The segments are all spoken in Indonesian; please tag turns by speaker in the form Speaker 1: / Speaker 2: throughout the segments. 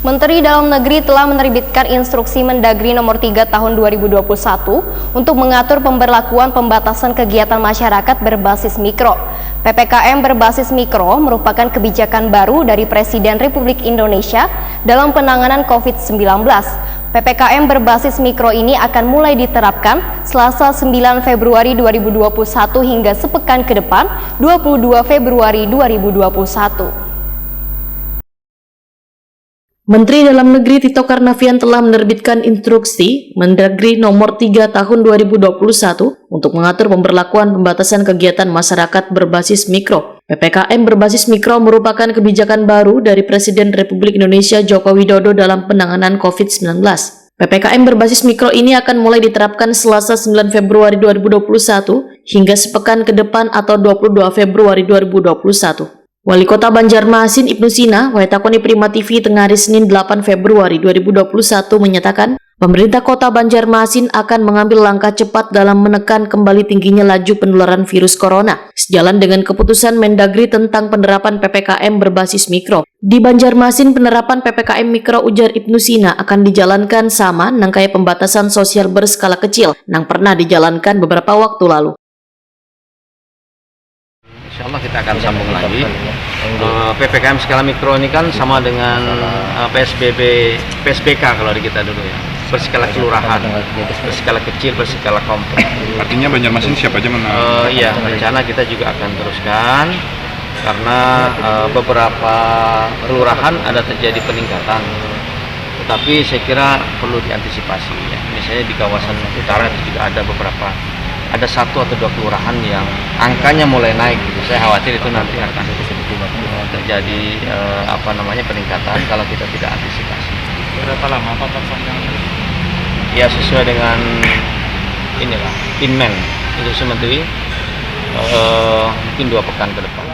Speaker 1: Menteri Dalam Negeri telah menerbitkan Instruksi Mendagri Nomor 3 Tahun 2021 untuk mengatur pemberlakuan pembatasan kegiatan masyarakat berbasis mikro. PPKM berbasis mikro merupakan kebijakan baru dari Presiden Republik Indonesia dalam penanganan COVID-19. PPKM berbasis mikro ini akan mulai diterapkan Selasa 9 Februari 2021 hingga sepekan ke depan 22 Februari 2021.
Speaker 2: Menteri Dalam Negeri Tito Karnavian telah menerbitkan Instruksi Mendagri Nomor 3 Tahun 2021 untuk mengatur pemberlakuan pembatasan kegiatan masyarakat berbasis mikro. PPKM berbasis mikro merupakan kebijakan baru dari Presiden Republik Indonesia Joko Widodo dalam penanganan COVID-19. PPKM berbasis mikro ini akan mulai diterapkan Selasa 9 Februari 2021 hingga sepekan ke depan atau 22 Februari 2021. Wali Kota Banjarmasin Ibnu Sina, Waitakoni Prima TV Tengah hari Senin 8 Februari 2021 menyatakan, pemerintah Kota Banjarmasin akan mengambil langkah cepat dalam menekan kembali tingginya laju penularan virus corona, sejalan dengan keputusan Mendagri tentang penerapan PPKM berbasis mikro. Di Banjarmasin, penerapan PPKM mikro, ujar Ibnu Sina, akan dijalankan sama nang kaya pembatasan sosial berskala kecil, nang pernah dijalankan beberapa waktu lalu.
Speaker 3: Insya Allah kita akan sambung lagi. PPKM skala mikro ini kan sama dengan PSBK kalau di kita dulu ya. Berskala kelurahan, berskala kecil, berskala komplek.
Speaker 4: Artinya Banjarmasin siapa aja menang?
Speaker 3: Iya, rencana kita juga akan teruskan karena beberapa kelurahan ada terjadi peningkatan. Tetapi saya kira perlu diantisipasi ya. Misalnya di kawasan utara itu juga ada satu atau dua kelurahan yang angkanya mulai naik gitu. Saya khawatir itu nanti akan terjadi peningkatan kalau kita tidak antisipasi.
Speaker 4: Berapa lama Pak perpanjangan?
Speaker 3: Ya sesuai dengan Inmen Instruksi Menteri mungkin 2 pekan ke depan.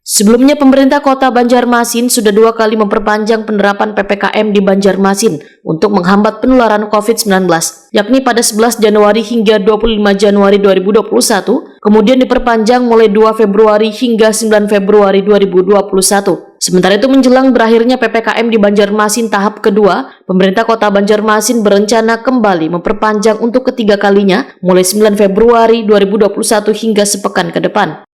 Speaker 2: Sebelumnya, pemerintah Kota Banjarmasin sudah 2 kali memperpanjang penerapan PPKM di Banjarmasin untuk menghambat penularan COVID-19, yakni pada 11 Januari hingga 25 Januari 2021, kemudian diperpanjang mulai 2 Februari hingga 9 Februari 2021. Sementara itu, menjelang berakhirnya PPKM di Banjarmasin tahap kedua, pemerintah Kota Banjarmasin berencana kembali memperpanjang untuk ketiga kalinya mulai 9 Februari 2021 hingga sepekan ke depan.